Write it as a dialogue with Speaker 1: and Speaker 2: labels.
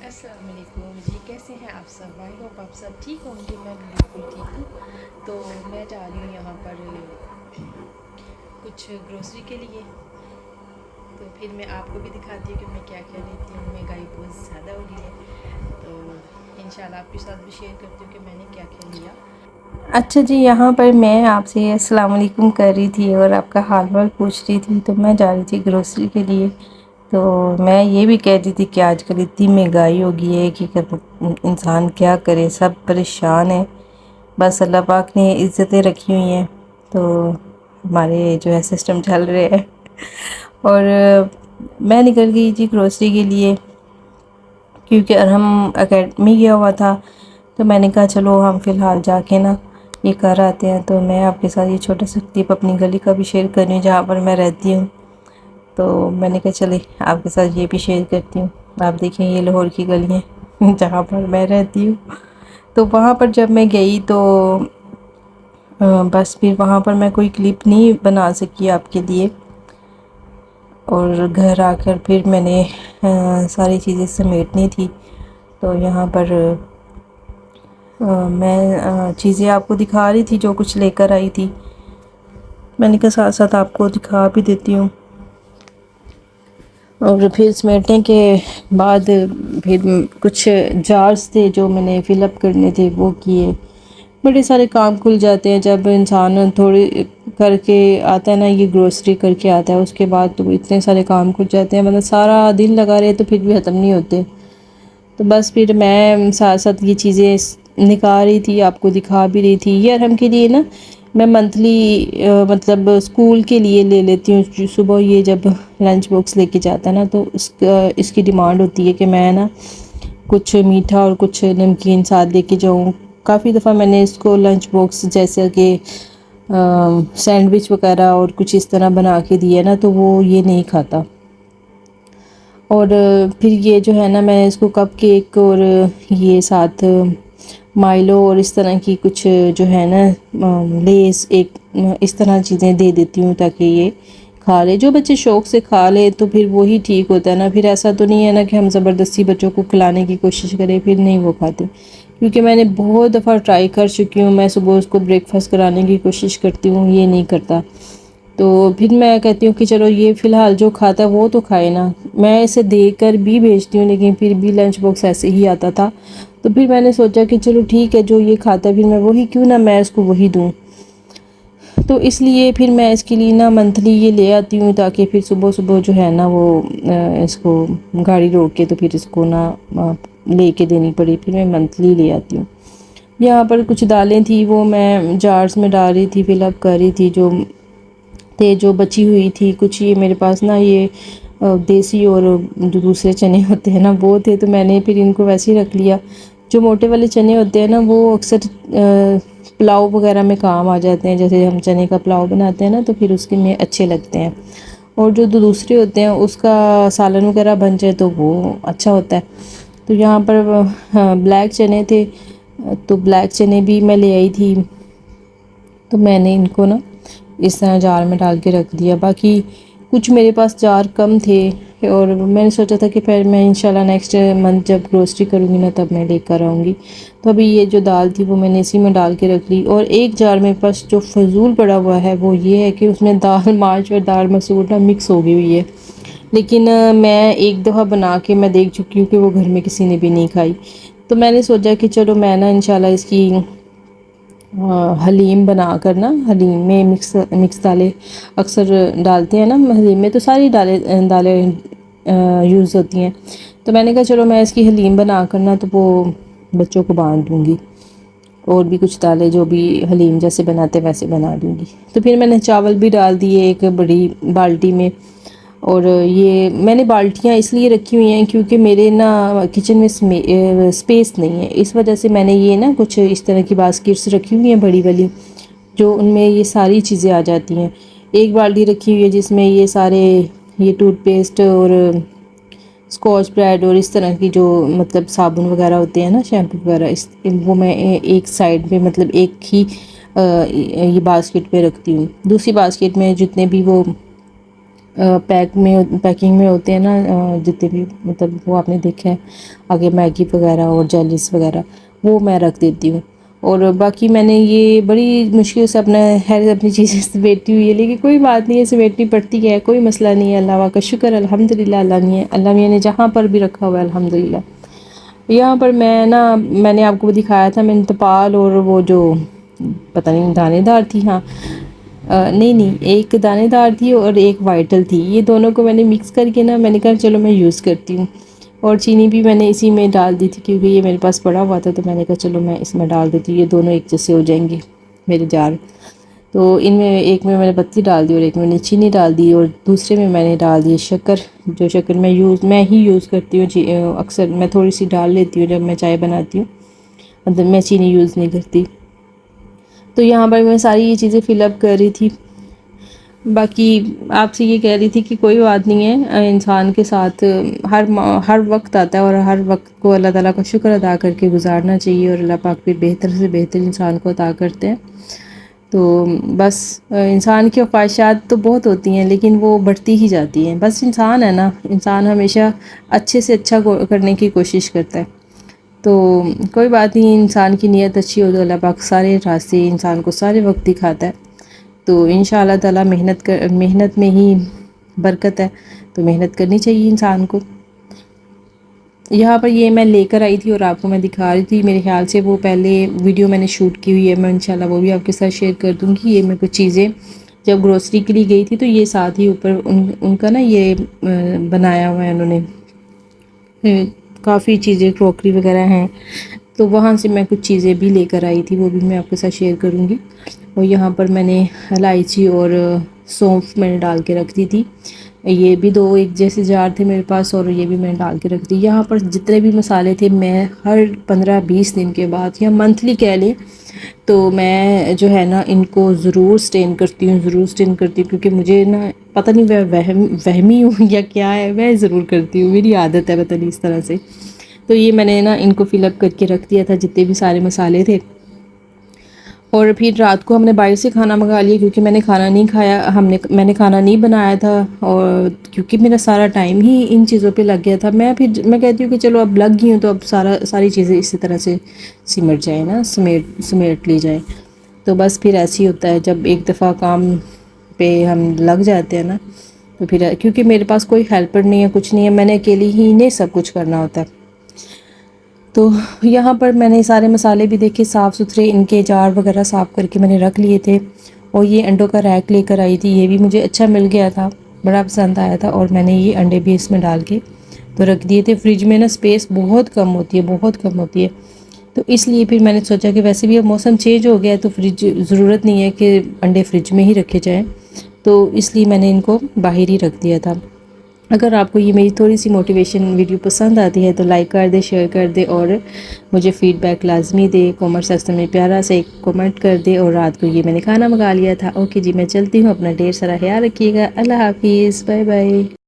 Speaker 1: अस्सलाम वालेकुम जी, कैसे हैं आप सब। आई होप आप सब ठीक होंगे। मैं बिल्कुल ठीक हूँ। तो मैं जा रही हूँ यहाँ पर कुछ ग्रोसरी के लिए। तो फिर मैं आपको भी दिखाती हूँ कि मैं क्या क्या लेती हूँ। महंगाई बहुत ज़्यादा हो गई है, तो इंशाल्लाह आपके साथ भी शेयर करती हूँ कि मैंने क्या क्या लिया।
Speaker 2: अच्छा जी, यहाँ पर मैं आपसे अस्सलाम वालेकुम कर रही थी और आपका हाल वाल पूछ रही थी। तो मैं जा रही थी ग्रोसरी के लिए। तो मैं ये भी कह रही थी कि आजकल इतनी महंगाई हो गई है कि इंसान क्या करे, सब परेशान है। बस अल्लाह पाक ने इज़्ज़तें रखी हुई हैं तो हमारे जो है सिस्टम चल रहे हैं। और मैं निकल गई थी ग्रोसरी के लिए क्योंकि हम एकेडमी गया हुआ था। तो मैंने कहा चलो हम फ़िलहाल जाके ना ये कर आते हैं। तो मैं आपके साथ ये छोटा सा क्लिप अपनी गली का भी शेयर कर रही हूँ जहाँ पर मैं रहती हूँ। तो मैंने कहा चले आपके साथ ये भी शेयर करती हूँ। आप देखें ये लाहौर की गलियाँ जहाँ पर मैं रहती हूँ। तो वहाँ पर जब मैं गई तो बस फिर वहाँ पर मैं कोई क्लिप नहीं बना सकी आपके लिए। और घर आकर फिर मैंने सारी चीज़ें समेटनी थी। तो यहाँ पर मैं चीज़ें आपको दिखा रही थी जो कुछ लेकर आई थी। मैंने कहा साथ साथ आपको दिखा भी देती हूँ। और फिर समेटने के बाद फिर कुछ जार्स थे जो मैंने फ़िलअप करने थे वो किए। बड़े सारे काम खुल जाते हैं जब इंसान थोड़ी करके आता है ना, ये ग्रोसरी करके आता है उसके बाद तो इतने सारे काम खुल जाते हैं, मतलब सारा दिन लगा रहे तो फिर भी ख़त्म नहीं होते। तो बस फिर मैं साथ साथ ये चीज़ें निकाल रही थी, आपको दिखा भी रही थी। ये अरहम के लिए ना मैं मंथली मतलब स्कूल के लिए ले लेती हूँ। सुबह ये जब लंच बॉक्स लेके जाता है ना तो इसकी डिमांड होती है कि मैं ना कुछ मीठा और कुछ नमकीन साथ लेके जाऊँ। काफ़ी दफ़ा मैंने इसको लंच बॉक्स जैसे कि सैंडविच वगैरह और कुछ इस तरह बना के दिया ना तो वो ये नहीं खाता। और फिर ये जो है ना मैं इसको कप केक और ये साथ माइलो और इस तरह की कुछ जो है ना लेस एक इस तरह चीज़ें दे देती हूँ ताकि ये खा ले। जो बच्चे शौक़ से खा ले तो फिर वही ठीक होता है ना। फिर ऐसा तो नहीं है ना कि हम ज़बरदस्ती बच्चों को खिलाने की कोशिश करें फिर नहीं वो खाते। क्योंकि मैंने बहुत दफ़ा ट्राई कर चुकी हूँ, मैं सुबह उसको ब्रेकफास्ट कराने की कोशिश करती हूँ, ये नहीं करता। तो फिर मैं कहती हूँ कि चलो ये फ़िलहाल जो खाता है वो तो खाए ना। मैं इसे देकर भी भेजती हूँ लेकिन फिर भी लंच बॉक्स ऐसे ही आता था। तो फिर मैंने सोचा कि चलो ठीक है, जो ये खाता है फिर मैं वही क्यों ना मैं इसको वही दूँ। तो इसलिए फिर मैं इसके लिए ना मंथली ये ले आती हूँ ताकि फिर सुबह सुबह जो है ना वो इसको गाड़ी रोक के तो फिर इसको ना ले के देनी पड़ी। फिर मैं मंथली ले आती हूँ। यहाँ पर कुछ दालें थी वो मैं जार्स में डाल रही थी, फिलअप कर रही थी जो बची हुई थी। कुछ ये मेरे पास ना ये देसी और जो दूसरे चने होते हैं ना वो थे, तो मैंने फिर इनको वैसे ही रख लिया। जो मोटे वाले चने होते हैं ना वो अक्सर पुलाव वगैरह में काम आ जाते हैं, जैसे हम चने का पुलाव बनाते हैं ना तो फिर उसके में अच्छे लगते हैं। और जो दूसरे होते हैं उसका सालन वगैरह बन जाए तो वो अच्छा होता है। तो यहाँ पर ब्लैक चने थे तो ब्लैक चने भी मैं ले आई थी। तो मैंने इनको ना इस तरह जार में डाल के रख दिया। बाकी कुछ मेरे पास जार कम थे और मैंने सोचा था कि फिर मैं इंशाल्लाह नेक्स्ट मंथ जब ग्रोसरी करूँगी ना तब मैं लेकर आऊँगी। तो अभी ये जो दाल थी वो मैंने इसी में डाल के रख ली। और एक जार मेरे पास जो फजूल पड़ा हुआ है वो ये है कि उसमें दाल मार्च और दाल मसूर ना मिक्स हो गई हुई है। लेकिन मैं एक दफ़ा बना के मैं देख चुकी हूँ कि वो घर में किसी ने भी नहीं खाई। तो मैंने सोचा कि चलो मैं ना इंशाल्लाह इसकी हलीम बना कर ना, हलीम में मिक्स दालें अक्सर डालते हैं ना हलीम में, तो सारी दालें यूज़ होती हैं। तो मैंने कहा चलो मैं इसकी हलीम बना कर ना तो वो बच्चों को बांट दूँगी और भी कुछ दालें जो भी हलीम जैसे बनाते वैसे बना दूँगी। तो फिर मैंने चावल भी डाल दिए एक बड़ी बाल्टी में। और ये मैंने बाल्टियाँ इसलिए रखी हुई हैं क्योंकि मेरे ना किचन में स्पेस नहीं है, इस वजह से मैंने ये ना कुछ इस तरह की बास्केट्स रखी हुई हैं बड़ी वाली, जो उनमें ये सारी चीज़ें आ जाती हैं। एक बाल्टी रखी हुई है जिसमें ये सारे ये टूथपेस्ट और स्कॉच ब्राइट और इस तरह की जो मतलब साबुन वगैरह होते हैं ना, शैम्पू वगैरह, इस वो मैं एक साइड पे मतलब एक ही ये बास्केट पे रखती हूँ। दूसरी बास्केट में जितने भी वो پیکنگ میں ہوتے ہیں نا جتنے بھی، مطلب وہ آپ نے دیکھا ہے آگے میگی وغیرہ اور جیلیز وغیرہ، وہ میں رکھ دیتی ہوں. اور باقی میں نے یہ بڑی مشکل سے اپنی چیزیں سمیٹی ہوئی ہے، لیکن کوئی بات نہیں ہے، سمیٹنی پڑتی ہے، کوئی مسئلہ نہیں ہے. اللہ کا شکر الحمدللہ، اللہ میاں نے جہاں پر بھی رکھا ہوا ہے الحمدللہ. یہاں پر میں نے آپ کو دکھایا تھا، میں نے تپال اور وہ جو پتہ نہیں دانے دار تھی، ہاں نہیں ایک دانے دار تھی اور ایک وائٹل تھی، یہ دونوں کو میں نے مکس کر کے میں نے کہا چلو میں یوز کرتی ہوں. اور چینی بھی میں نے اسی میں ڈال دی تھی کیونکہ یہ میرے پاس پڑا ہوا تھا، تو میں نے کہا چلو میں اس میں ڈال دیتی ہوں، یہ دونوں ایک جیسے ہو جائیں گے میرے جار. تو ان میں ایک میں نے پتی ڈال دی اور ایک میں نے چینی ڈال دی، اور دوسرے میں نے ڈال دی شکر، جو شکر میں ہی یوز کرتی ہوں. اکثر میں تھوڑی سی ڈال لیتی ہوں جب میں چائے بناتی ہوں، میں چینی یوز نہیں کرتی. تو یہاں پر میں ساری یہ چیزیں فل اپ کر رہی تھی. باقی آپ سے یہ کہہ رہی تھی کہ کوئی بات نہیں ہے، انسان کے ساتھ ہر وقت آتا ہے، اور ہر وقت کو اللہ تعالیٰ کا شکر ادا کر کے گزارنا چاہیے، اور اللہ پاک پھر بہتر سے بہتر انسان کو عطا کرتے ہیں. تو بس انسان کی خواہشات تو بہت ہوتی ہیں لیکن وہ بڑھتی ہی جاتی ہیں. بس انسان ہے نا، انسان ہمیشہ اچھے سے اچھا کرنے کی کوشش کرتا ہے. تو کوئی بات نہیں، انسان کی نیت اچھی ہو تو اللہ پاک سارے راستے انسان کو سارے وقت دکھاتا ہے. تو انشاء اللہ تعالیٰ محنت میں ہی برکت ہے، تو محنت کرنی چاہیے انسان کو. یہاں پر یہ میں لے کر آئی تھی اور آپ کو میں دکھا رہی تھی، میرے خیال سے وہ پہلے ویڈیو میں نے شوٹ کی ہوئی ہے، میں انشاءاللہ وہ بھی آپ کے ساتھ شیئر کر دوں گی. یہ میں کچھ چیزیں جب گروسری کے لیے گئی تھی تو یہ ساتھ ہی اوپر ان کا یہ بنایا ہوا ہے، انہوں نے کافی چیزیں کروکری وغیرہ ہیں، تو وہاں سے میں کچھ چیزیں بھی لے کر آئی تھی، وہ بھی میں آپ کے ساتھ شیئر کروں گی. اور یہاں پر میں نے الائچی اور سونف میں نے ڈال کے رکھ دی تھی. یہ بھی دو ایک جیسے جار تھے میرے پاس، اور یہ بھی میں نے ڈال کے رکھ دی. یہاں پر جتنے بھی مسالے تھے میں ہر 15-20 دن کے بعد یا منتھلی کہہ لیں تو میں جو ہے نا ان کو ضرور سٹین کرتی ہوں کیونکہ مجھے پتہ نہیں میں وہمی ہوں یا کیا ہے، میں ضرور کرتی ہوں، میری عادت ہے پتہ نہیں اس طرح سے. تو یہ میں نے ان کو فل اپ کر کے رکھ دیا تھا جتنے بھی سارے مسالے تھے. اور پھر رات کو ہم نے باہر سے کھانا منگا لیا کیونکہ میں نے کھانا نہیں کھایا، میں نے کھانا نہیں بنایا تھا، اور کیونکہ میرا سارا ٹائم ہی ان چیزوں پہ لگ گیا تھا. میں کہتی ہوں کہ چلو اب لگ گئی ہوں تو اب ساری چیزیں اسی طرح سے سمٹ جائیں نا، سمیٹ لی جائیں. تو بس پھر ایسے ہی ہوتا ہے جب ایک دفعہ کام پہ ہم لگ جاتے ہیں نا، تو پھر کیونکہ میرے پاس کوئی ہیلپر نہیں ہے، کچھ نہیں ہے، میں نے اکیلی ہی انہیں سب کچھ کرنا ہوتا ہے. تو یہاں پر میں نے سارے مسالے بھی دیکھے صاف ستھرے، ان کے جار وغیرہ صاف کر کے میں نے رکھ لیے تھے. اور یہ انڈوں کا ریک لے کر آئی تھی، یہ بھی مجھے اچھا مل گیا تھا، بڑا پسند آیا تھا. اور میں نے یہ انڈے بھی اس میں ڈال کے تو رکھ دیے تھے. فریج میں اسپیس بہت کم ہوتی ہے، تو اس لیے پھر میں نے سوچا کہ ویسے بھی اب موسم چینج ہو گیا ہے تو ضرورت نہیں ہے کہ انڈے فریج میں ہی رکھے جائیں، تو اس لیے میں نے ان کو باہر ہی رکھ دیا تھا. اگر آپ کو یہ میری تھوڑی سی موٹیویشن ویڈیو پسند آتی ہے تو لائک کر دے، شیئر کر دے، اور مجھے فیڈ بیک لازمی دے. کومر سیکشن میں پیارا سے ایک کومنٹ کر دے. اور رات کو یہ میں نے کھانا منگا لیا تھا. اوکے جی، میں چلتی ہوں، اپنا ڈھیر سارا خیال رکھیے گا. اللہ حافظ، بائے بائے.